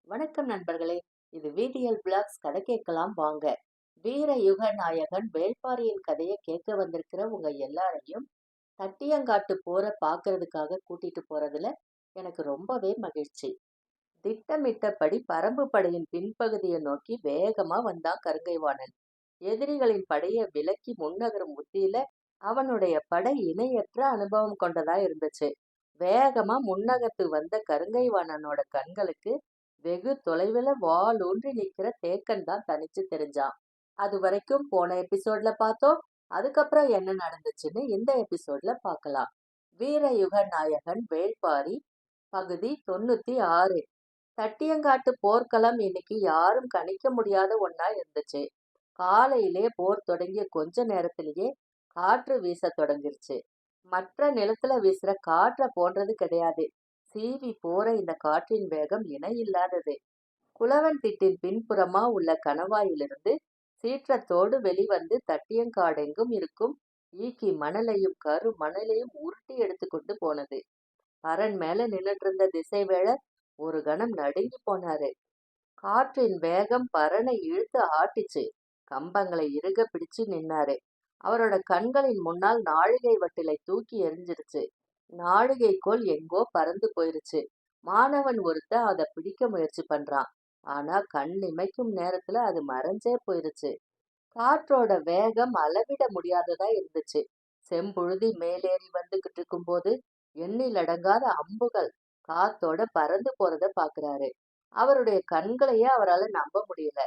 வணக்கம் நண்பர்களே. இது விடிஎல் பிளாக்ஸ் கதை கேட்கலாம் வாங்க. வீர யுக நாயகன் வேள்பாரியின் கதையை கேட்க வந்திருக்கிற உங்க எல்லாரையும் தட்டியங்காட்டு போற பாக்குறதுக்காக கூட்டிட்டு போறதுல எனக்கு ரொம்பவே மகிழ்ச்சி. திட்டமிட்டபடி பரம்பு படையின் பின்பகுதியை நோக்கி வேகமா வந்தான் கருங்கைவாணன். எதிரிகளின் படையை விலக்கி முன்னகரும் உத்தியில அவனுடைய படை இணையற்ற அனுபவம் கொண்டதா இருந்துச்சு. வேகமா முன்னகர்த்து வந்த கருங்கைவாணனோட கண்களுக்கு வெகு தொலைவுல வால் ஊன்றி நிக்கிற தேக்கன் தான் தனிச்சு தெரிஞ்சான். அது வரைக்கும் போன எபிசோட்ல பார்த்தோம். அதுக்கப்புறம் என்ன நடந்துச்சுன்னு இந்த எபிசோட்ல பார்க்கலாம். வீரயுக நாயகன் வேள்பாரி பகுதி 96. தட்டியங்காட்டு போர்க்களம் இன்னைக்கு யாரும் கணிக்க முடியாத ஒண்ணா இருந்துச்சு. காலையிலே போர் தொடங்கிய கொஞ்ச நேரத்திலேயே காற்று வீச தொடங்கிருச்சு. மற்ற நிலத்துல வீசுற காற்ற போன்றது கிடையாது. சீவி போற இந்த காற்றின் வேகம் இணையில்லாதது. குளவன் திட்டின் பின்புறமா உள்ள கணவாயிலிருந்து சீற்றத்தோடு வெளிவந்து தட்டியங்காடெங்கும் இருக்கும் ஈக்கி மணலையும் கரு மணலையும் உருட்டி எடுத்துக்கொண்டு போனது. பரன் மேல நின்னுட்டு இருந்த திசைவேளர் ஒரு கணம் நடுங்கி போனாரு. காற்றின் வேகம் பரனை இழுத்து ஆட்டிச்சு. கம்பங்களை இறுக பிடிச்சு நின்னாரு. அவரோட கண்களின் முன்னால் நாழிகை வட்டிலை தூக்கி எறிஞ்சிருச்சு. நாழிகைக்கோல் எங்கோ பறந்து போயிருச்சு. மாணவன் ஒருத்தன் அதை பிடிக்க முயற்சி பண்றான். ஆனா கண் இமைக்கும் நேரத்துல அது மறைஞ்சே போயிருச்சு. காற்றோட வேகம் அளவிட முடியாததா இருந்துச்சு. செம்புழுதி மேலேறி வந்துகிட்டு இருக்கும்போது எண்ணிலடங்காத அம்புகள் காத்தோட பறந்து போறத பாக்குறாரு. அவருடைய கண்களையே அவரால நம்ப முடியல.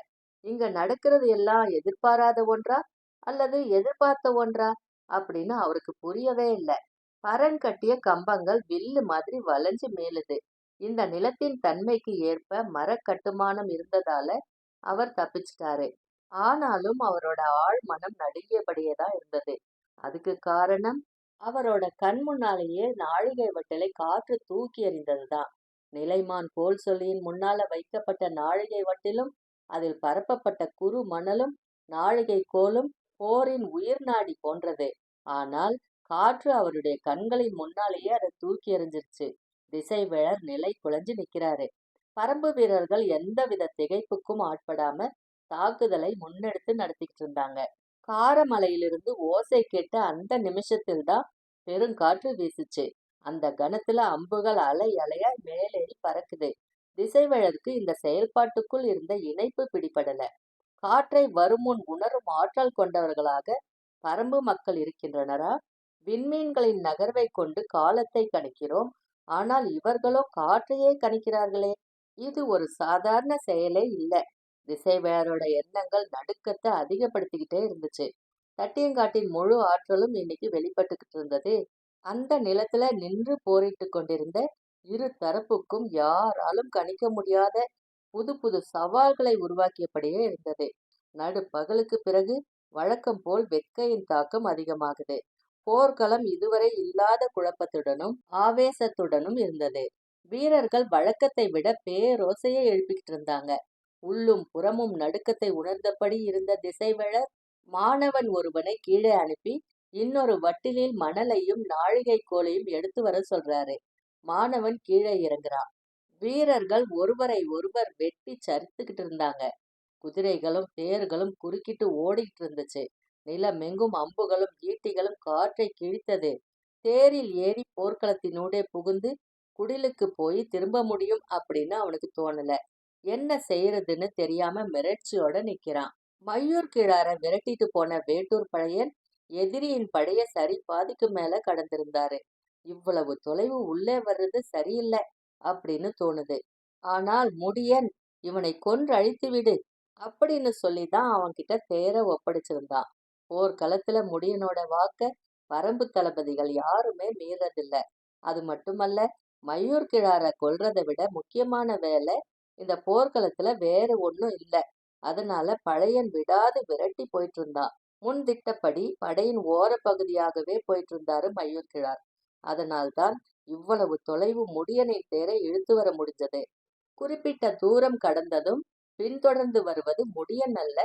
இங்க நடக்கிறது எல்லாம் எதிர்பாராத ஒன்றா அல்லது எதிர்பார்த்த ஒன்றா அப்படின்னு அவருக்கு புரியவே இல்லை. பரன் கட்டிய கம்பங்கள் வில்லு மாதிரி வளைஞ்சு மேலுது. இந்த நிலத்தின் தன்மைக்கு ஏற்ப மரக்கட்டுமானம் இருந்ததால அவர் தப்பிச்சிட்டாரு. ஆனாலும் அவரோட ஆழ் மனம் நடுங்கியபடியேதான் இருந்தது. அதுக்கு காரணம் அவரோட கண் முன்னாலேயே நாழிகை வட்டலை காற்று தூக்கி எறிந்ததுதான். நிலைமான் கோல் சொல்லியின் முன்னால வைக்கப்பட்ட நாழிகை வட்டிலும் அதில் பரப்பப்பட்ட குறு மணலும் நாழிகை கோலும் போரின் உயிர் நாடி போன்றது. ஆனால் காற்று அவருடைய கண்களின் முன்னாலேயே அதை தூக்கி எறிஞ்சிருச்சு. திசைவேளர் நிலை குலைஞ்சு நிக்கிறாரு. பரம்பு வீரர்கள் எந்தவித திகைப்புக்கும் ஆட்படாம தாக்குதலை முன்னெடுத்து நடத்திக்கிட்டு இருந்தாங்க. காரமலையிலிருந்து ஓசை கேட்ட அந்த நிமிஷத்தில்தான் பெருங்காற்று வீசுச்சு. அந்த கணத்துல அம்புகள் அலை அலையா மேலேறி பறக்குது. திசைவேளருக்கு இந்த செயல்பாட்டுக்குள் இருந்த இணைப்பு பிடிபடல. காற்றை வருமுன் உணரும் ஆற்றல் கொண்டவர்களாக பரம்பு மக்கள் இருக்கின்றனரா? விண்மீன்களின் நகர்வை கொண்டு காலத்தை கணிக்கிறோம். ஆனால் இவர்களோ காற்றையே கணிக்கிறார்களே. இது ஒரு சாதாரண செயலே இல்ல. திசைவேளரோட எண்ணங்கள் நடுக்கத்தை அதிகப்படுத்திக்கிட்டே இருந்துச்சு. தட்டியங்காட்டின் முழு ஆற்றலும் இன்னைக்கு வெளிப்பட்டுக்கிட்டு இருந்தது. அந்த நிலத்துல நின்று போரிட்டு கொண்டிருந்த இரு தரப்புக்கும் யாராலும் கணிக்க முடியாத புது புது சவால்களை உருவாக்கியபடியே இருந்தது. நடுப்பகலுக்கு பிறகு வழக்கம் போல் வெக்கையின் தாக்கம் அதிகமாகுது. போர்க்களம் இதுவரை இல்லாத குழப்பத்துடனும் ஆவேசத்துடனும் இருந்தது. வீரர்கள் வழக்கத்தை விட பேரோசையை எழுப்பிக்கிட்டு இருந்தாங்க. உள்ளும் புறமும் நடுக்கத்தை உணர்ந்தபடி இருந்த திசைவேளர் மாணவன் ஒருவனை கீழே அனுப்பி இன்னொரு வட்டிலில் மணலையும் நாழிகை கோலையும் எடுத்து வர சொல்றாரு. மாணவன் கீழே இறங்குறான். வீரர்கள் ஒருவரை ஒருவர் வெட்டி சரித்துக்கிட்டு இருந்தாங்க. குதிரைகளும் தேர்களும் குறுக்கிட்டு ஓடிக்கிட்டு இருந்துச்சு. நிலமெங்கும் அம்புகளும் ஈட்டிகளும் காற்றை கிழித்தது. தேரில் ஏறி போர்க்களத்தினூடே புகுந்து குடிலுக்கு போய் திரும்ப முடியும் அப்படின்னு அவனுக்கு தோணல. என்ன செய்யறதுன்னு தெரியாம மிரட்சியோட நிக்கிறான். மையூர் கிழார விரட்டிட்டு போன வேட்டூர் பழையன் எதிரியின் படைய சரி பாதிக்கு மேல கடந்திருந்தாரு. இவ்வளவு தொலைவு உள்ளே வர்றது சரியில்லை அப்படின்னு தோணுது. ஆனால் முடியன் இவனை கொன்று அழித்து விடு அப்படின்னு சொல்லிதான் அவன்கிட்ட தேர ஒப்படைச்சிருந்தான். போர்க்களத்துல முடியனோட வாக்க பரம்பு தளபதிகள் யாருமே மீறதில்ல. அது மட்டுமல்ல, மையூர் கிழார கொல்றதை விட முக்கியமான வேலை இந்த போர்க்களத்துல வேற ஒண்ணும் இல்ல. அதனால பழையன் விடாது விரட்டி போயிட்டு இருந்தான். முன் திட்டப்படி படையின் ஓர பகுதியாகவே போயிட்டு இருந்தாரு மையூர் கிழார். அதனால்தான் இவ்வளவு தொலைவு முடியனின் தேரை இழுத்து வர முடிஞ்சது. குறிப்பிட்ட தூரம் கடந்ததும் பின்தொடர்ந்து வருவது முடியன் அல்ல,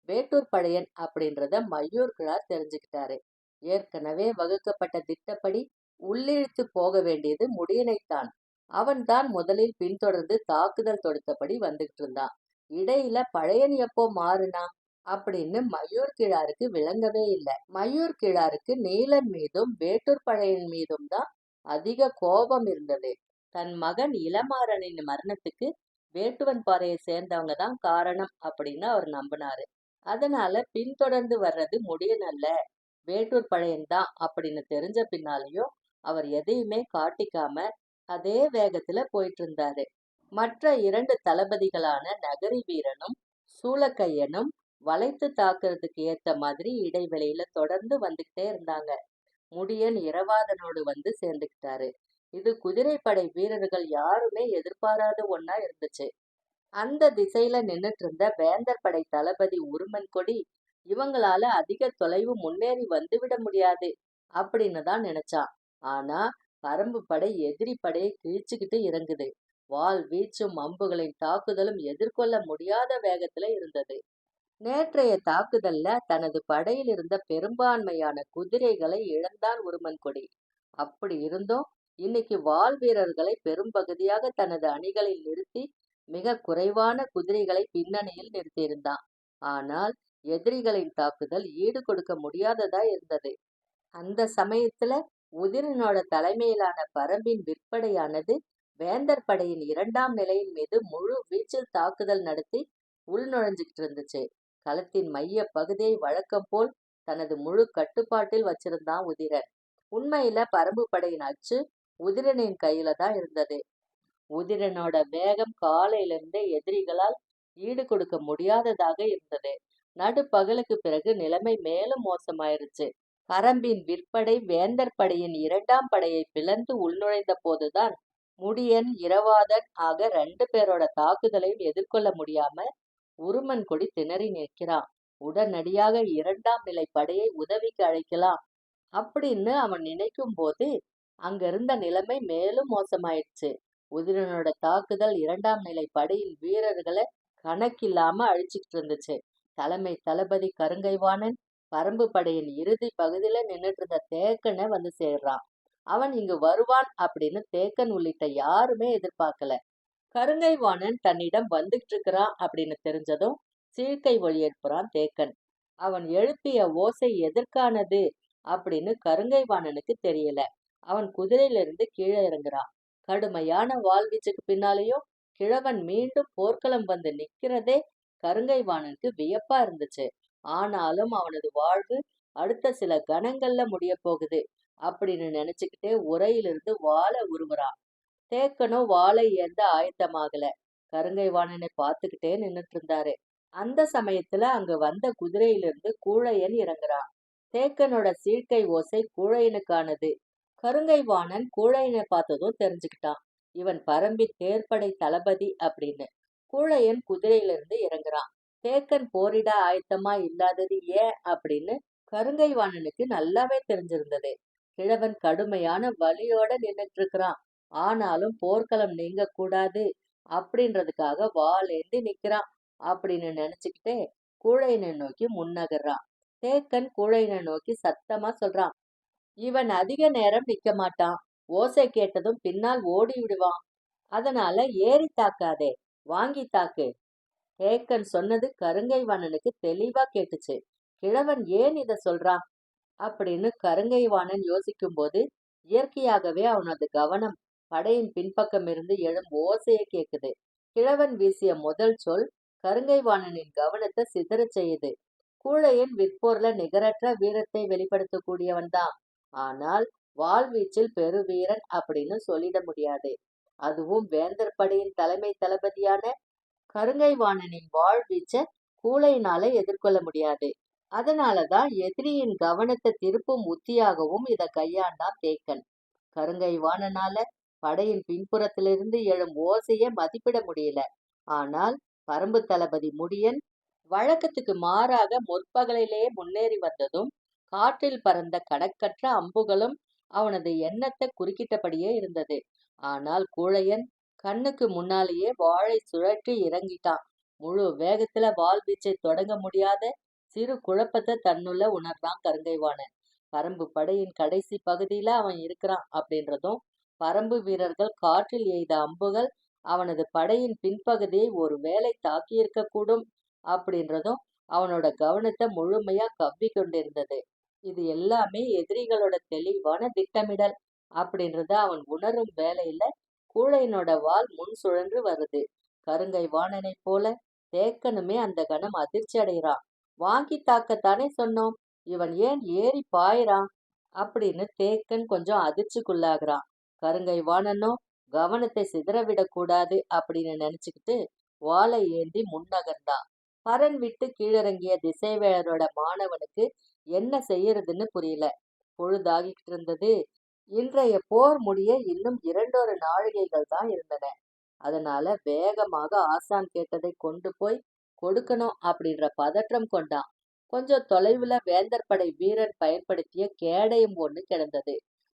வேட்டூர் பழையன் அப்படின்றத மையூர் கிழார் தெரிஞ்சுக்கிட்டாரு. ஏற்கனவே வகுக்கப்பட்ட திட்டப்படி உள்ளிழுத்து போக வேண்டியது முடியனைத்தான். அவன்தான் முதலில் பின்தொடர்ந்து தாக்குதல் தொடுத்தபடி வந்துகிட்டு இருந்தான். இடையில பழையன் எப்போ மாறுனா அப்படின்னு மயூர் கிழாருக்கு விளங்கவே இல்லை. மயூர் கிழாருக்கு நீலன் மீதும் வேட்டூர் பழையன் மீதும் தான் அதிக கோபம் இருந்தது. தன் மகன் இளமாறனின் மரணத்துக்கு வேட்டுவன் பாறையை சேர்ந்தவங்க தான் காரணம் அப்படின்னு அவர் நம்பினாரு. அதனால பின்தொடர்ந்து வர்றது முடியன் அல்ல, வேட்டூர் பழையன் தான் அப்படின்னு தெரிஞ்ச பின்னாலேயும் அவர் எதையுமே காட்டிக்காம அதே வேகத்துல போயிட்டு இருந்தாரு. மற்ற 2 தளபதிகளான நகரி வீரனும் சூளக்கையனும் வளைத்து தாக்குறதுக்கு ஏத்த மாதிரி இடைவெளியில தொடர்ந்து வந்துகிட்டே இருந்தாங்க. முடியன் இரவாதனோடு வந்து சேர்ந்துக்கிட்டாரு. இது குதிரைப்படை வீரர்கள் யாருமே எதிர்பாராத ஒண்ணா இருந்துச்சு. அந்த திசையில நின்னுட்டு இருந்த வேந்தர் படை தளபதி உருமன் கொடி இவங்களால அதிக தொலைவு முன்னேறி வந்துவிட முடியாது அப்படின்னு தான் நினைச்சான். ஆனா பரம்பு படை எதிரி படையை கிழிச்சுக்கிட்டு இறங்குது. வாள் வீச்சும் அம்புகளின் தாக்குதலும் எதிர்கொள்ள முடியாத வேகத்துல இருந்தது. நேற்றைய தாக்குதல்ல தனது படையில் இருந்த பெரும்பான்மையான குதிரைகளை இழந்தான் உருமன் கொடி. அப்படி இருந்தும் இன்னைக்கு வாள் வீரர்களை பெரும்பகுதியாக தனது அணிகளில் நிறுத்தி மிக குறைவான குதிரைகளை பின்னணியில் நிறுத்தியிருந்தான். ஆனால் எதிரிகளின் தாக்குதல் ஈடு கொடுக்க முடியாததா இருந்தது. அந்த சமயத்துல உதிரனோட தலைமையிலான பரம்பின் விற்படையானது வேந்தர் படையின் 2ஆம் நிலையின் மீது முழு வீச்சில் தாக்குதல் நடத்தி உள்நுழைஞ்சுக்கிட்டு இருந்துச்சு. களத்தின் மைய பகுதியை வழக்கம் போல் தனது முழு கட்டுப்பாட்டில் வச்சிருந்தான் உதிரன். உண்மையில பரம்பு படையின் அச்சு உதிரனின் கையில தான் இருந்தது. உதிரனோட வேகம் காலையிலிருந்தே எதிரிகளால் ஈடு கொடுக்க முடியாததாக இருந்தது. நடுப்பகலுக்கு பிறகு நிலைமை மேலும் மோசமாயிருச்சு. பரம்பின் விற்படை வேந்தர் படையின் 2ஆம் படையை பிளந்து உள்நுழைந்த போதுதான் முடியன் இரவாதன் ஆக 2 பேரோட தாக்குதலையும் எதிர்கொள்ள முடியாம உருமன் கொடி திணறி நிற்கிறான். உடனடியாக 2ஆம் நிலை படையை உதவிக்கு அழைக்கலாம் அப்படின்னு அவன் நினைக்கும் போது அங்க இருந்த நிலைமை மேலும் மோசமாயிடுச்சு. உதிரனோட தாக்குதல் 2ஆம் நிலை படையின் வீரர்களை கணக்கில்லாம அழிச்சுக்கிட்டு இருந்துச்சு. தலைமை தளபதி கருங்கைவாணன் பரம்பு படையின் இறுதி பகுதியில நின்னுட்டு இருந்த தேக்கனை வந்து சேர்றான். அவன் இங்கு வருவான் அப்படின்னு தேக்கன் உள்ளிட்ட யாருமே எதிர்பார்க்கல. கருங்கைவாணன் தன்னிடம் வந்துகிட்டு இருக்கிறான் அப்படின்னு தெரிஞ்சதும் சீழ்க்கை ஒலி எழுப்புறான் தேக்கன். அவன் எழுப்பிய ஓசை எதற்கானது அப்படின்னு கருங்கைவாணனுக்கு தெரியல. அவன் குதிரையிலிருந்து கீழே இறங்குறான். கடுமையான வாழ்வீச்சுக்கு பின்னாலேயும் கிழவன் மீண்டும் போர்க்களம் வந்து நிக்கிறதே கருங்கைவாணனுக்கு வியப்பா இருந்துச்சு. ஆனாலும் அவனது வாழ்வு அடுத்த சில கணங்கள்ல முடிய போகுது அப்படின்னு நினைச்சுக்கிட்டே உரையிலிருந்து வாளை உருவுறான். தேக்கனோ வாளை ஏந்த ஆயத்தமாகல. கருங்கைவாணனை பார்த்துக்கிட்டே நின்னுட்டு இருந்தாரு. அந்த சமயத்துல அங்க வந்த குதிரையிலிருந்து கூழையன் இறங்குறான். தேக்கனோட சீழ்க்கை ஓசை கூழையனுக்கானது. கருங்கைவாணன் கூழையனை பார்த்ததும் தெரிஞ்சுக்கிட்டான். இவன் பரம்பின் தேர்ப்படை தளபதி அப்படின்னு. கூழையன் குதிரையிலிருந்து இறங்குறான். தேக்கன் போரிட ஆயத்தமா இல்லாதது ஏன் அப்படின்னு கருங்கைவாணனுக்கு நல்லாவே தெரிஞ்சிருந்தது. கிழவன் கடுமையான வலியோட நின்னுட்டு இருக்கிறான். ஆனாலும் போர்க்களம் நீங்க கூடாது அப்படின்றதுக்காக வாளேந்தி நிக்கிறான் அப்படின்னு நினைச்சுக்கிட்டே கூழையனை நோக்கி முன்னகர்றான். தேக்கன் கூழையனை நோக்கி சத்தமா சொல்றான், இவன் அதிக நேரம் நிக்க மாட்டான். ஓசை கேட்டதும் பின்னால் ஓடி விடுவான். அதனால ஏறி தாக்காதே, வாங்கி தாக்கு. தேக்கன் சொன்னது கருங்கைவாணனுக்கு தெளிவா கேட்டுச்சு. கிழவன் ஏன் இத சொல்றான் அப்படின்னு கருங்கைவாணன் யோசிக்கும் போது இயற்கையாகவே அவனது கவனம் படையின் பின்பக்கம் இருந்து எழும் ஓசையை கேக்குது. கிழவன் வீசிய முதல் சொல் கருங்கைவாணனின் கவனத்தை சிதறச் செய்யுது. கூழையன் விற்போர்ல நிகரற்ற வீரத்தை வெளிப்படுத்தக்கூடியவன் தான். ஆனால் வாழ்வீச்சில் பெருவீரன் அப்படின்னு சொல்லிட முடியாது. அதுவும் வேந்தர் படையின் தலைமை தளபதியான கருங்கைவாணனின் வாழ்வீச்ச கூழையினால எதிர்கொள்ள முடியாது. அதனாலதான் எதிரியின் கவனத்தை திருப்பும் உத்தியாகவும் இத கையாண்டான் தேக்கன். கருங்கைவாணனால படையின் பின்புறத்திலிருந்து எழும் ஓசையை மதிப்பிட முடியல. ஆனால் பரம்பு தளபதி முடியன் வழக்கத்துக்கு மாறாக முற்பகலிலேயே முன்னேறி வந்ததும் காற்றில் பறந்த கணக்கற்ற அம்புகளும் அவனது எண்ணத்தை குறுக்கிட்டபடியே இருந்தது. ஆனால் கூழையன் கண்ணுக்கு முன்னாலேயே வாளை சுழற்றி இறங்கிட்டான். முழு வேகத்துல வாள் வீச்சை தொடங்க முடியாத சிறு குழப்பத்தை தன்னுள்ள உணர்ந்தான் கருங்கைவாணன். பரம்பு படையின் கடைசி பகுதியில அவன் இருக்கிறான் அப்படின்றதும் பரம்பு வீரர்கள் காற்றில் எய்த அம்புகள் அவனது படையின் பின்பகுதியை ஒரு வேளை தாக்கியிருக்கக்கூடும் அப்படின்றதும் அவனோட கவனத்தை முழுமையா கவ்வி கொண்டிருந்தது. இது எல்லாமே எதிரிகளோட தெளிவான திட்டமிடல் அப்படின்றத அவன் உணரும் வேளையில கூழையனோட வாள் முன் சுழன்று வருது. கருங்கை வாணனைப் போல தேக்கனுமே அந்த கணம் அதிர்ச்சி அடைகிறான். வாங்கி தாக்கத்தானே சொன்னோம், இவன் ஏன் ஏறி பாயிறான் அப்படின்னு தேக்கன் கொஞ்சம் அதிர்ச்சிக்குள்ளாகிறான். கருங்கை வாணனோ கவனத்தை சிதறவிடக் கூடாது அப்படின்னு நினைச்சுக்கிட்டு வாளை ஏந்தி முன்னகர்ந்தான். பரன் விட்டு கீழிறங்கிய திசைவேளரோட மாணவனுக்கு என்ன செய்யறதுன்னு புரியல. பொழுதாகிட்டு இருந்தது. இன்றைய போர் முடிய இன்னும் 2 நாழிகைகள் தான் இருந்தன. அதனால வேகமாக ஆசான் கேட்டதை கொண்டு போய் கொடுக்கணும் அப்படின்ற பதற்றம் கொண்டான். கொஞ்சம் தொலைவுல வேந்தர் படை வீரன் பயன்படுத்திய கேடயம் ஒண்ணு கிடந்தது.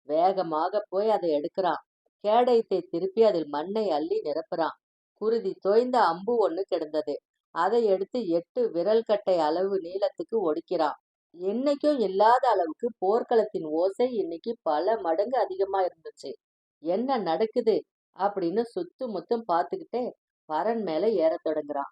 வேகமாக போய் அதை எடுக்கிறான். கேடயத்தை திருப்பி அதில் மண்ணை அள்ளி நிரப்புறான். குருதி தோய்ந்த அம்பு ஒண்ணு கிடந்தது. அதை எடுத்து 8 விரல் கட்டை அளவு நீளத்துக்கு ஒடிக்கிறான். என்னைக்கும் இல்லாத அளவுக்கு போர்க்களத்தின் ஓசை இன்னைக்கு பல மடங்கு அதிகமா இருந்துச்சு. என்ன நடக்குது அப்படின்னு சுத்து முத்தும் பார்த்துக்கிட்டே பரன் மேல ஏறத் தொடங்குறான்.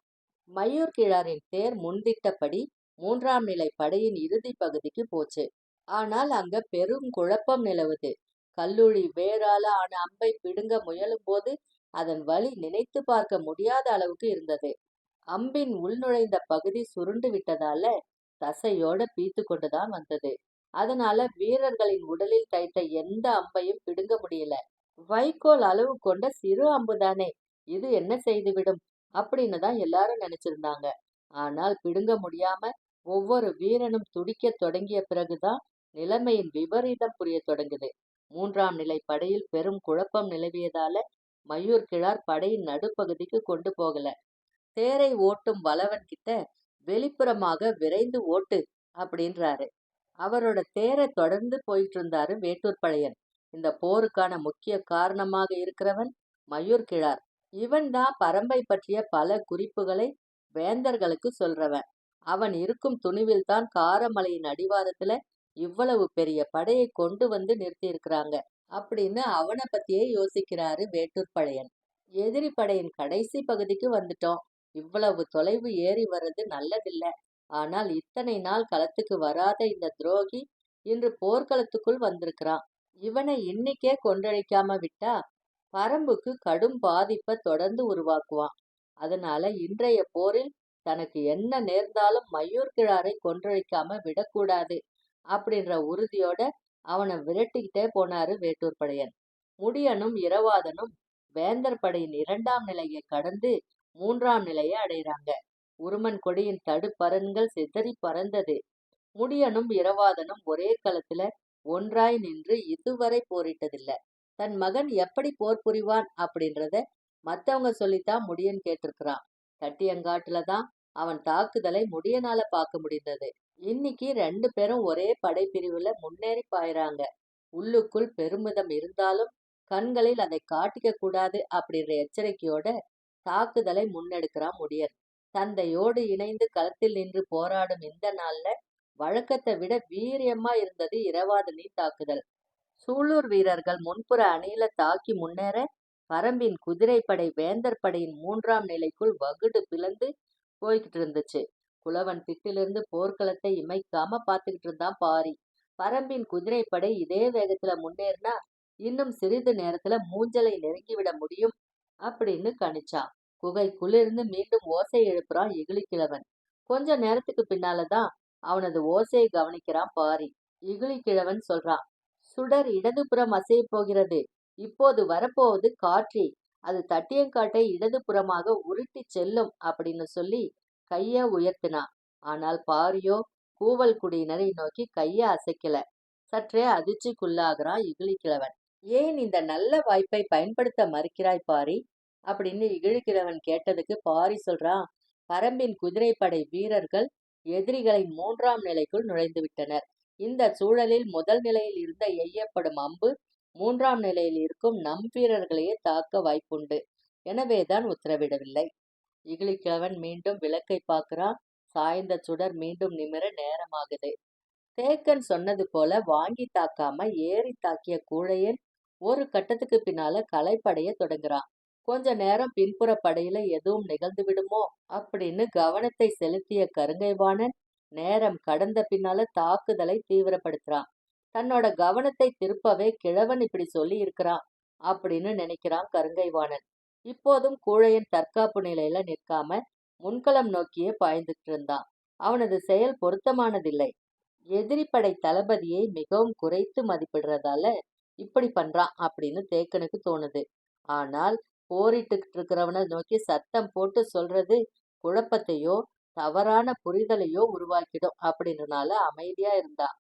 மயூர் கிழாரின் தேர் முன்திட்டபடி 3ஆம் நிலை படையின் இறுதி பகுதிக்கு போச்சு. ஆனால் அங்க பெரும் குழப்பம் நிலவுது. கல்லூரி வேரால ஆன அம்பை பிடுங்க முயலும் போது அதன் வலி நினைத்து பார்க்க முடியாத அளவுக்கு இருந்தது. அம்பின் உள்நுழைந்த பகுதி சுருண்டு விட்டதால தசையோட பீத்து கொண்டுதான் வந்தது. அதனால வீரர்களின் உடலில் தைத்த எந்த அம்பையும் பிடுங்க முடியல. வைக்கோல் அளவு கொண்ட சிறு அம்புதானே, இது என்ன செய்துவிடும் அப்படின்னு தான் எல்லாரும் நினைச்சிருந்தாங்க. ஆனால் பிடுங்க முடியாம ஒவ்வொரு வீரனும் துடிக்க தொடங்கிய பிறகுதான் நிலைமையின் விபரீதம் புரிய தொடங்குது. 3ஆம் நிலை படையில் பெரும் குழப்பம் நிலவியதால மயூர் கிழார் படையின் நடுப்பகுதிக்கு கொண்டு போகல. தேரை ஓட்டும் வளவன் கிட்ட வெளிப்புறமாக விரைந்து ஓட்டு அப்படின்றாரு. அவரோட தேரை தொடர்ந்து போயிட்டு இருந்தாரு வேட்டூர் பழையன். இந்த போருக்கான முக்கிய காரணமாக இருக்கிறவன் மயூர் கிழார். இவன் தான் பரம்பை பற்றிய பல குறிப்புகளை வேந்தர்களுக்கு சொல்றவன். அவன் இருக்கும் துணிவில் தான் காரமலையின் அடிவாரத்துல இவ்வளவு பெரிய படையை கொண்டு வந்து நிறுத்தி இருக்கிறாங்க அப்படின்னு அவனை பத்தியே யோசிக்கிறாரு வேட்டூர் பழையன். எதிரி படையின் கடைசி பகுதிக்கு வந்துட்டோம். இவ்வளவு தொலைவு ஏறி வர்றது நல்லதில்ல. ஆனால் இத்தனை நாள் களத்துக்கு வராத இந்த துரோகி இன்று போர்க்களத்துக்குள் வந்திருக்கிறான். இவனை இன்னைக்கே கொன்றழிக்காம விட்டா பரம்புக்கு கடும் பாதிப்பை தொடர்ந்து உருவாக்குவான். அதனால இன்றைய போரில் தனக்கு என்ன நேர்ந்தாலும் மயூர் கிழாரை கொன்றழிக்காம விடக்கூடாது அப்படின்ற உறுதியோட அவனை விரட்டிக்கிட்டே போனாரு வேட்டூர் படையன். முடியனும் இரவாதனும் வேந்தர் படையின் 2ஆம் நிலையை கடந்து 3ஆம் நிலையை அடைகிறாங்க. உருமன் கொடியின் தடுப்பரன்கள் சிதறி பறந்தது. முடியனும் இரவாதனும் ஒரே களத்துல ஒன்றாய் நின்று இதுவரை போரிட்டதில்ல. தன் மகன் எப்படி போர் புரிவான் அப்படின்றத மத்தவங்க சொல்லித்தான் முடியன் கேட்டிருக்கிறான். தட்டியங்காட்டுலதான் அவன் தாக்குதலை முடியனால பார்க்க முடிந்தது. இன்னைக்கு 2 பேரும் ஒரே படைப்பிரிவுல முன்னேறி பாயிறாங்க. உள்ளுக்குள் பெருமிதம் இருந்தாலும் கண்களில் அதை காட்டிக்க கூடாது அப்படின்ற எச்சரிக்கையோட தாக்குதலை முன்னெடுக்கிறான் முடியன். தந்தையோடு இணைந்து களத்தில் நின்று போராடும் இந்த நாள்ல வழக்கத்தை விட வீரியமா இருந்தது இரவாதனின் தாக்குதல். சூலூர் வீரர்கள் முன்புற அணியில தாக்கி முன்னேற பரம்பின் குதிரைப்படை வேந்தர் படையின் 3ஆம் நிலைக்குள் வகுடு பிளந்து போய்கிட்டு இருந்துச்சு. குலவன் திட்டிலிருந்து போர்க்களத்தை இமைக்காம பார்த்துக்கிட்டு இருந்தான் பாரி. பரம்பின் குதிரைப்படை இதே வேகத்துல முன்னேறினா இன்னும் சிறிது நேரத்துல மூஞ்சலை நெருங்கிவிட முடியும் அப்படின்னு கணிச்சான். குகைக்குள்ளிருந்து மீண்டும் ஓசை எழுப்புறான் இகிலிக்கிழவன். கொஞ்ச நேரத்துக்கு பின்னாலதான் அவனது ஓசையை கவனிக்கிறான் பாரி. இகிலிக்கிழவன் சொல்றான், சுடர் இடதுபுறம் அசைய போகிறது. இப்போது வரப்போவது காற்றி. அது தட்டியங்காட்டை இடதுபுறமாக உருட்டி செல்லும் அப்படின்னு சொல்லி கைய உயர்த்தினான். ஆனால் பாரியோ கூவல் குடியினரை நோக்கி கைய அசைக்கல. சற்றே அதிர்ச்சிக்குள்ளாகிறான் இகிலிக்கிழவன். ஏன் இந்த நல்ல வாய்ப்பை பயன்படுத்த மறுக்கிறாய் பாரி அப்படின்னு இகிலிக்கிழவன் கேட்டதுக்கு பாரி சொல்றான், பரம்பின் குதிரைப்படை வீரர்கள் எதிரிகளின் 3ஆம் நிலைக்குள் நுழைந்து விட்டனர். இந்த சூழலில் முதல் நிலையில் இருந்த எய்யப்படும் அம்பு 3ஆம் நிலையில் இருக்கும் நம் வீரர்களையே தாக்க வாய்ப்புண்டு. எனவேதான் உத்தரவிடவில்லை. இகிலிக்கிழவன் மீண்டும் விளக்கை பார்க்கிறான். சாய்ந்த சுடர் மீண்டும் நிமிர நேரமாகுது. தேக்கன் சொன்னது போல வாங்கி தாக்காம ஏறி தாக்கிய கூழையன் ஒரு கட்டத்துக்கு பின்னால களைப்படைய தொடங்குறான். கொஞ்ச நேரம் பின்புற படையில எதுவும் நிகழ்ந்து விடுமோ அப்படின்னு கவனத்தை செலுத்திய கருங்கைவாணன் நேரம் கடந்த பின்னால தாக்குதலை தீவிரப்படுத்துறான். தன்னோட கவனத்தை திருப்பவே கிழவன் இப்படி சொல்லி இருக்கிறான் அப்படின்னு நினைக்கிறான் கருங்கைவாணன். இப்போதும் கூழையன் தற்காப்பு நிலையில நிற்காம முன்களம் நோக்கியே பாய்ந்துட்டு இருந்தான். அவனது செயல் பொருத்தமானதில்லை. எதிரிப்படை தளபதியை மிகவும் குறைத்து மதிப்பிடுறதால இப்படி பண்றான் அப்படின்னு தேக்கனுக்கு தோணுது. ஆனால் போரிட்டுக்கிட்டு இருக்கிறவனை நோக்கி சத்தம் போட்டு சொல்றது குழப்பத்தையோ தவறான புரிதலையோ உருவாக்கிடும் அப்படின்றனால அமைதியா இருந்தான்.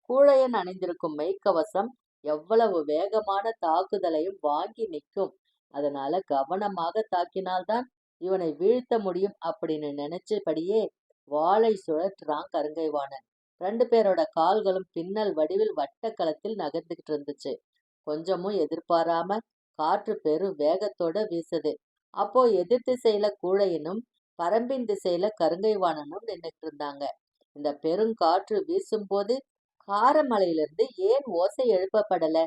கூழையன் அணிந்திருக்கும் மெய்க்கவசம் எவ்வளவு வேகமான தாக்குதலையும் வாங்கி நிற்கும். அதனால கவனமாக தாக்கினால்தான் இவனை வீழ்த்த முடியும் அப்படின்னு நினைச்சபடியே வாளை சுழற்றுறான் கருங்கைவாணன். 2 பேரோட கால்களும் பின்னல் வடிவில் வட்டக்களத்தில் நகர்ந்துகிட்டு இருந்துச்சு. கொஞ்சமும் எதிர்பாராம காற்று பெரு வேகத்தோட வீசுது. அப்போ எதிர் திசையில கூழையனும் பரம்பின் திசையில கருங்கைவாணனும் நின்னுட்டு இருந்தாங்க. இந்த பெருங்காற்று வீசும்போது காரமலையிலிருந்து ஏன் ஓசை எழுப்பப்படல?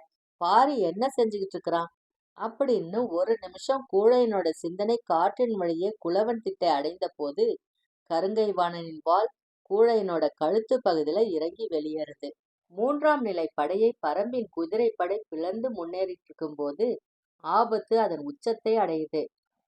பாரி என்ன செஞ்சுகிட்டு இருக்கிறான் அப்படின்னு ஒரு நிமிஷம் கூழையனோட சிந்தனை காற்றின் வழியே குளவன் திட்டை அடைந்த போது கருங்கைவாணனின் வாள் கூழையனோட கழுத்து பகுதியில இறங்கி வெளியேறுது. 3ஆம் நிலை படையை பரம்பின் குதிரைப்படை பிளந்து முன்னேறிட்டு இருக்கும்போது ஆபத்து அதன் உச்சத்தை அடையுது.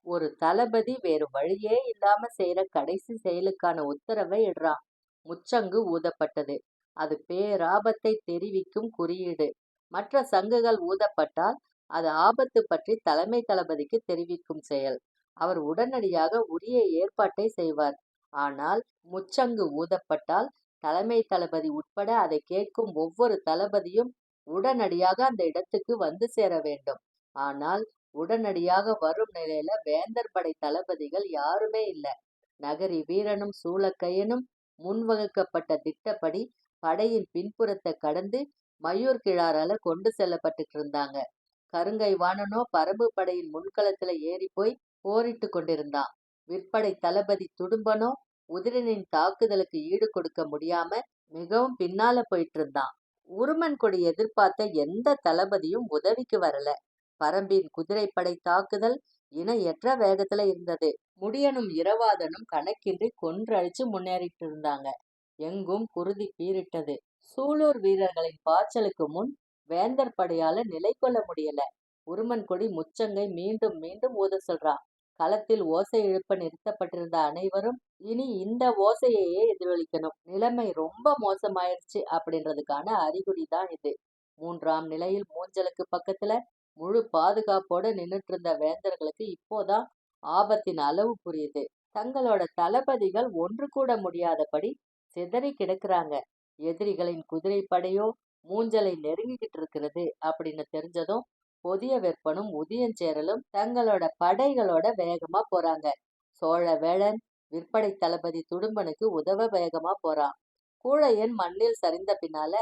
ஒரு தளபதி வேறு வழியே இல்லாம செய்யற கடைசி செயலுக்கான உத்தரவை இடுறான். முச்சங்கு ஊதப்பட்டது. அது பேராபத்தை தெரிவிக்கும் குறியீடு. மற்ற சங்குகள் ஊதப்பட்டால் அது ஆபத்து பற்றி தலைமை தளபதிக்கு தெரிவிக்கும் செயல். அவர் உடனடியாக உரிய ஏற்பாட்டை செய்வார். ஆனால் முச்சங்கு ஊதப்பட்டால் தலைமை தளபதி உட்பட அதை கேட்கும் ஒவ்வொரு தளபதியும் உடனடியாக அந்த இடத்துக்கு வந்து சேர வேண்டும். ஆனால் உடனடியாக வரும் நிலையில வேந்தர் படை தளபதிகள் யாருமே இல்லை. நகரி வீரனும் சூளக்கையனும் முன்வகுக்கப்பட்ட திட்டப்படி படையின் பின்புறத்தை கடந்து மயூர் கிழாரால கொண்டு செல்லப்பட்டுட்டு இருந்தாங்க. கருங்கை வாணனோ பரம்பு படையின் முன்களத்துல ஏறி போய் போரிட்டு கொண்டிருந்தான். விற்படை தளபதி துடும்பனோ உதிரனின் தாக்குதலுக்கு ஈடு கொடுக்க முடியாம மிகவும் பின்னால போயிட்டு இருந்தான். உருமன் கொடி எதிர்பார்த்த எந்த தளபதியும் உதவிக்கு வரல. பரம்பின் குதிரைப்படை தாக்குதல் இணையற்ற வேகத்துல இருந்தது. முடியனும் இரவாதனும் கணக்கின்றி கொன்றழிச்சு முன்னேறிட்டு இருந்தாங்க. எங்கும் குருதி பீரிட்டது. சூலூர் வீரர்களின் பாய்ச்சலுக்கு முன் வேந்தர் படையால நிலை கொள்ள முடியல. உருமன் கொடி முச்சங்கை மீண்டும் மீண்டும் ஊத சொல்றான். களத்தில் ஓசை எழுப்ப நிறுத்தப்பட்டிருந்த அனைவரும் இனி இந்த ஓசையையே எதிரொலிக்கணும். நிலைமை ரொம்ப மோசமாயிருச்சு அப்படின்றதுக்கான அறிகுறி தான் இது. 3ஆம் நிலையில் மூஞ்சலுக்கு பக்கத்துல முழு பாதுகாப்போட நின்னுட்டு இருந்த வேந்தர்களுக்கு இப்போதான் ஆபத்தின் அளவு புரியுது. தங்களோட தளபதிகள் ஒன்று கூட முடியாதபடி சிதறி கிடக்குறாங்க. எதிரிகளின் குதிரைப்படையோ மூஞ்சலை நெருங்கிக்கிட்டு இருக்கிறது அப்படின்னு தெரிஞ்சதும் பொதிய வெப்பனும் உதியஞ்சேரலும் தங்களோட படைகளோட வேகமா போறாங்க. சோழ வேளன் விற்படை தளபதி துடும்பனுக்கு உதவ வேகமா போறான். கூழையன் மண்ணில் சரிந்த பின்னால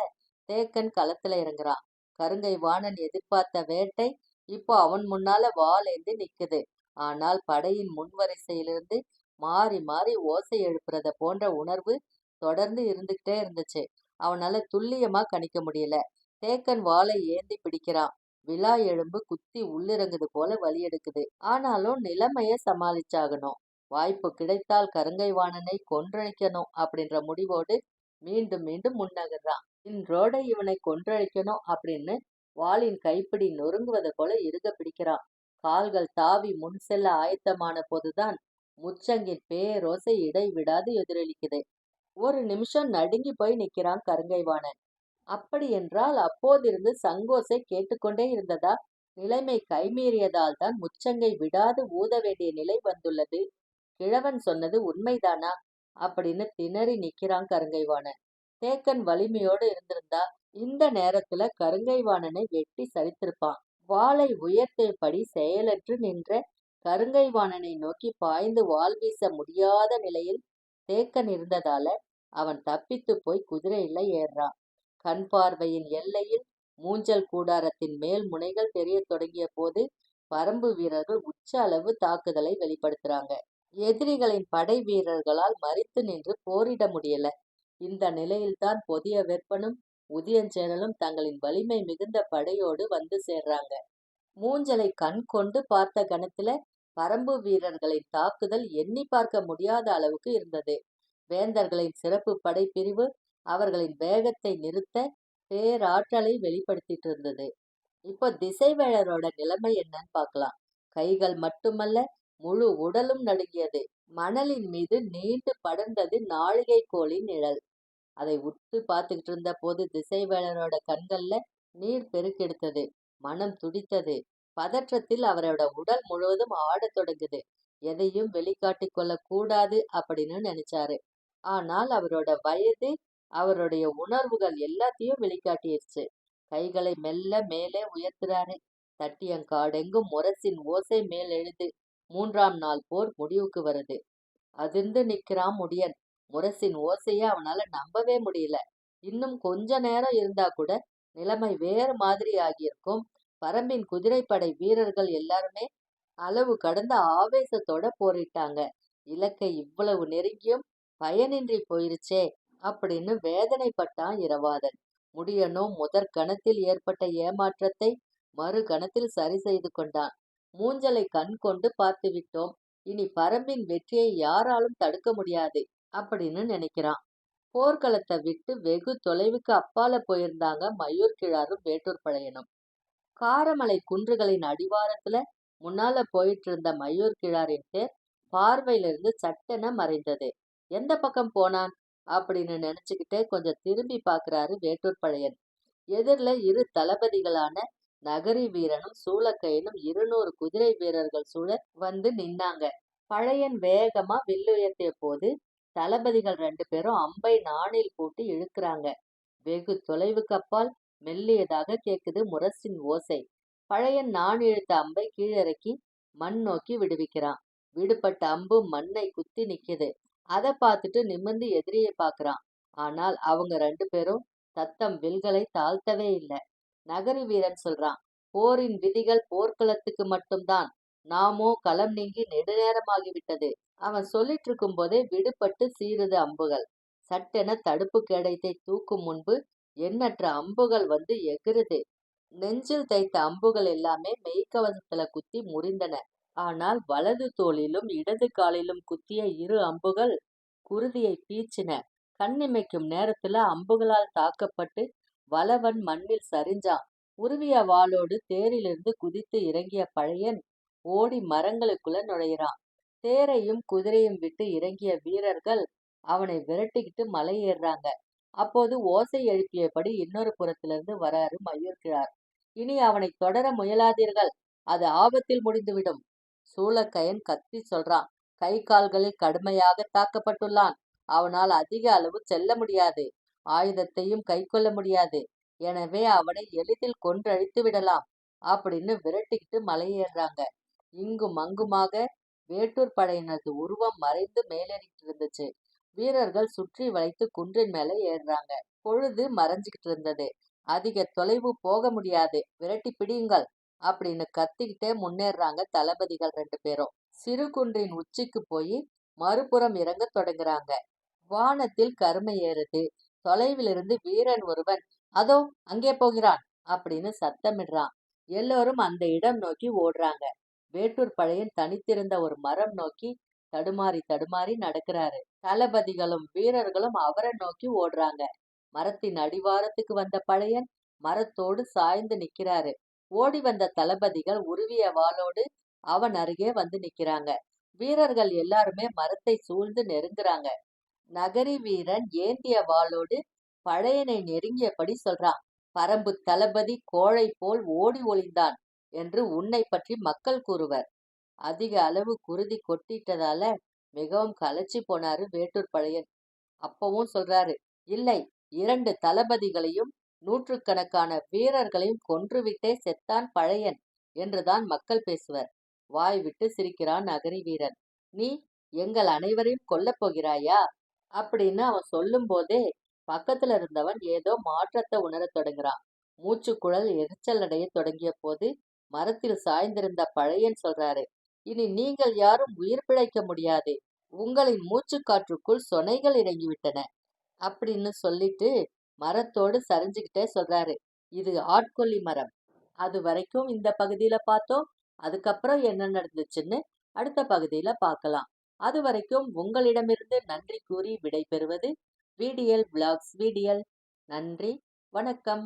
தேக்கன் களத்துல இறங்குறான். கருங்கை வாணன் எதிர்பார்த்த வேட்டை இப்போ அவன் முன்னால வாளேந்தி நிக்குது. ஆனால் படையின் முன்வரிசையிலிருந்து மாறி மாறி ஓசை எழுப்புறத போன்ற உணர்வு தொடர்ந்து இருந்துகிட்டே இருந்துச்சு. அவனால துல்லியமா கணிக்க முடியல. தேக்கன் வாளை ஏந்தி பிடிக்கிறான். விலா எலும்பு குத்தி உள்ளிறங்குது போல வலி எடுக்குது. ஆனாலும் நிலைமைய சமாளிச்சாகணும். வாய்ப்பு கிடைத்தால் கருங்கை வாணனை கொன்றழிக்கணும் அப்படின்ற முடிவோடு மீண்டும் மீண்டும் முன்னகர்றான். இன்றோட இவனை கொன்றழிக்கணும் அப்படின்னு வாளின் கைப்பிடி நொறுங்குவது போல இறுக பிடிக்கிறான். கால்கள் தாவி முன் செல்ல ஆயத்தமான போதுதான் முச்சங்கின் பேரோசை இடைவிடாது எதிரொலிக்குது. ஒரு நிமிஷம் நடுங்கி போய் நிக்கிறான் கருங்கைவாணன். அப்படி என்றால் அப்போதிருந்து சங்கோசை கேட்டுக்கொண்டே இருந்ததா? நிலைமை கைமீறியதால் தான் முச்சங்கை விடாது ஊத வேண்டிய நிலை வந்துள்ளது. கிழவன் சொன்னது உண்மைதானா அப்படின்னு திணறி நிக்கிறான் கருங்கைவாணன். தேக்கன் வலிமையோடு இருந்திருந்தா இந்த நேரத்துல கருங்கைவாணனை வெட்டி சரித்திருப்பான். வாளை உயர்த்தியபடி செயலற்று நின்ற கருங்கைவாணனை நோக்கி பாய்ந்து வாள் வீச முடியாத நிலையில் தேக்கன் இருந்ததால அவன் தப்பித்து போய் குதிரையில ஏறுறான். கண் பார்வையின் எல்லையில் மூஞ்சல் கூடாரத்தின் மேல் முனைகள் தெரிய தொடங்கிய போது பரம்பு வீரர்கள் உச்ச அளவு தாக்குதலை வெளிப்படுத்துறாங்க. எதிரிகளின் படை வீரர்களால் மறித்து நின்று போரிட முடியல. இந்த நிலையில்தான் பொதிய வெப்பனும் உதியஞ்சேரலும் தங்களின் வலிமை மிகுந்த படையோடு வந்து சேர்றாங்க. மூஞ்சலை கண் கொண்டு பார்த்த கணத்துல பரம்பு வீரர்களின் தாக்குதல் எண்ணி பார்க்க முடியாத அளவுக்கு இருந்தது. வேந்தர்களின் சிறப்பு படைப்பிரிவு அவர்களின் வேகத்தை நிறுத்த பேராற்றலை வெளிப்படுத்திட்டு இருந்தது. இப்போ திசைவேழரோட நிலைமை என்னன்னு பார்க்கலாம். கைகள் மட்டுமல்ல, முழு உடலும் நடுங்கியது. மணலின் மீது நீண்டு படர்ந்தது நாழிகை கோலின் நிழல். அதை உத்து பார்த்துக்கிட்டு இருந்த போது திசைவேழரோட கண்கள்ல நீர் பெருக்கெடுத்தது. மனம் துடித்தது. பதற்றத்தில் அவரோட உடல் முழுவதும் ஆடத் தொடங்குது. எதையும் வெளிக்காட்டிக் கொள்ள கூடாது அப்படின்னு நினைச்சாரு. ஆனால் அவரோட வயது, அவருடைய உணர்வுகள் எல்லாத்தையும் வெளிக்காட்டிருச்சு. கைகளை மெல்ல மேலே உயர்த்துறாரு. தட்டியங்காடெங்கும் முரசின் ஓசை மேல் எழுது. 3ஆம் நாள் போர் முடிவுக்கு வருது. அதிர்ந்து நிக்கிறான் முடியன். முரசின் ஓசைய அவனால நம்பவே முடியல. இன்னும் கொஞ்ச நேரம் இருந்தா கூட நிலைமை வேறு மாதிரி ஆகியிருக்கும். பரம்பின் குதிரைப்படை வீரர்கள் எல்லாருமே அளவு கடந்த ஆவேசத்தோட போரிட்டாங்க. இலக்கை இவ்வளவு நெருங்கியும் பயனின்றி போயிருச்சே அப்படின்னு வேதனைப்பட்டான் இரவாதன். முடியனோ முதற் கணத்தில் ஏற்பட்ட ஏமாற்றத்தை மறு கணத்தில் சரி செய்து கொண்டான். மூஞ்சலை கண் கொண்டு பார்த்து விட்டோம். இனி பரம்பின் வெற்றியை யாராலும் தடுக்க முடியாது அப்படின்னு நினைக்கிறான். போர்க்களத்தை விட்டு வெகு தொலைவுக்கு அப்பால போயிருந்தாங்க மயூர் கிழாரும் வேட்டூர் பழையனும். காரமலை குன்றுகளின் அடிவாரத்துல முன்னால போயிட்டு இருந்த மயூர் கிழாரின் தேர் பார்வையிலிருந்து சட்டென மறைந்தது. எந்த பக்கம் போனான் அப்படின்னு நினைச்சுக்கிட்டே கொஞ்சம் திரும்பி பார்க்கறாரு வேட்டூர் பழையன். எதிரில இரு தளபதிகளான நகரி வீரனும் சூளக்கையனும் 200 குதிரை வீரர்கள் சூழ வந்து நின்னாங்க. பழையன் வேகமா வில்லுயர்த்திய போது தளபதிகள் 2 பேரும் அம்பை நாணில் பூட்டி இழுக்கிறாங்க. வெகு தொலைவுக்கு அப்பால் மெல்லியதாக கேக்குது முரசின் ஓசை. பழையன் நாண் இழுத்த அம்பை கீழிறக்கி மண் நோக்கி விடுவிக்கிறான். விடுபட்ட அம்பு மண்ணை குத்தி நிக்குது. அதை பார்த்துட்டு நிமிர்ந்து எதிரியை பார்க்கறான். ஆனால் அவங்க 2 பேரும் தத்தம் வில்களை தாழ்த்தவே இல்லை. நகரி வீரன் சொல்றான், போரின் விதிகள் போர்க்களத்துக்கு மட்டும்தான். நாமோ களம் நீங்கி நெடுநேரமாகிவிட்டது. அவன் சொல்லிட்டு இருக்கும் போதே விடுபட்டு சீருது அம்புகள். சட்டென தடுப்பு கேடயத்தை தூக்கும் முன்பு எண்ணற்ற அம்புகள் வந்து எகிறுது. நெஞ்சில் தைத்த அம்புகள் எல்லாமே மெய்க்கவசத்துல குத்தி முறிந்தன. ஆனால் வலது தோளிலும் இடது காலிலும் குத்திய 2 அம்புகள் குருதியை பீச்சின. கண்ணிமைக்கும் நேரத்துல அம்புகளால் தாக்கப்பட்டு வலவன் மண்ணில் சரிஞ்சான். உருவிய வாளோடு தேரிலிருந்து குதித்து இறங்கிய பழையன் ஓடி மரங்களுக்குள்ள நுழையிறான். தேரையும் குதிரையும் விட்டு இறங்கிய வீரர்கள் அவனை விரட்டிக்கிட்டு மலை ஏறுறாங்க. அப்போது ஓசை எழுப்பியபடி இன்னொரு புறத்திலிருந்து வராரு மயூர்கிழார். இனி அவனை தொடர முயலாதீர்கள், அது ஆபத்தில் முடிந்துவிடும். சூளக்கையன் கத்தி சொல்றான். கை கால்களில் கடுமையாக தாக்கப்பட்டுள்ளான். அவனால் அதிக அளவு செல்ல முடியாது. ஆயுதத்தையும் கை கொள்ள முடியாது. எனவே அவனை எளிதில் கொன்றழித்து விடலாம் அப்படின்னு விரட்டிக்கிட்டு மலையேறாங்க. இங்கும் அங்குமாக வேட்டூர் படையினரது உருவம் மறைந்து மேலேறிட்டு இருந்துச்சு. வீரர்கள் சுற்றி வளைத்து குன்றின் மேல ஏறுறாங்க. பொழுது மறைஞ்சுக்கிட்டு இருந்தது. அதிக தொலைவு போக முடியாது, விரட்டி பிடியுங்கள் அப்படின்னு கத்திக்கிட்டே முன்னேறாங்க தளபதிகள் 2 பேரும். சிறு குன்றின் உச்சிக்கு போய் மறுபுறம் இறங்க தொடங்குறாங்க. வானத்தில் கருமை ஏறுது. தொலைவிலிருந்து வீரன் ஒருவன் அதோ அங்கே போகிறான் அப்படின்னு சத்தமிடுறான். எல்லோரும் அந்த இடம் நோக்கி ஓடுறாங்க. வேட்டூர் பழையன் தனித்திருந்த ஒரு மரம் நோக்கி தடுமாறி தடுமாறி நடக்கிறாரு. தளபதிகளும் வீரர்களும் அவரை நோக்கி ஓடுறாங்க. மரத்தின் அடிவாரத்துக்கு வந்த பழையன் மரத்தோடு சாய்ந்து நிக்கிறாரு. ஓடி வந்த தளபதிகள் உருவிய வாளோடு அவன் அருகே வந்து நிக்கிறாங்க. வீரர்கள் எல்லாருமே மரத்தை சூழ்ந்து நெருங்குறாங்க. நகரி வீரன் ஏந்திய வாளோடு பழையனை நெருங்கியபடி சொல்றான். பரம்பு தளபதி கோழை போல் ஓடி ஒளிந்தான் என்று உன்னை பற்றி மக்கள் கூறுவர். அதிக அளவு குருதி கொட்டிட்டதால மிகவும் களைச்சு போனாரு வேட்டூர் பழையன். அப்பவும் சொல்றாரு, இல்லை, 2 தளபதிகளையும் 100கணக்கான வீரர்களையும் கொன்றுவிட்டே செத்தான் பழையன் என்றுதான் மக்கள் பேசுவர். வாய் விட்டு சிரிக்கிறான் நகரி வீரன். நீ எங்கள் அனைவரையும் கொல்லப் போகிறாயா அப்படின்னு அவன் சொல்லும் போதே பக்கத்துல இருந்தவன் ஏதோ மாற்றத்தை உணரத் தொடங்குறான். மூச்சுக்குழல் எரிச்சல் அடைய தொடங்கிய போது மரத்தில் சாய்ந்திருந்த பழையன் சொல்றாரு, இனி நீங்கள் யாரும் உயிர் பிழைக்க முடியாது. உங்களின் மூச்சுக்காற்றுக்குள் சொனைகள் இறங்கிவிட்டன அப்படின்னு சொல்லிட்டு மரத்தோடு சரிஞ்சுக்கிட்டே சொல்றாரு. இது ஆட்கொல்லி மரம். அது வரைக்கும் இந்த பகுதியில பார்த்தோம். அதுக்கப்புறம் என்ன நடந்துச்சுன்னு அடுத்த பகுதியில பார்க்கலாம். அது வரைக்கும் உங்களிடமிருந்து நன்றி கூறி விடைபெறுவது விடியல் விளாக்ஸ். விடியல். நன்றி. வணக்கம்.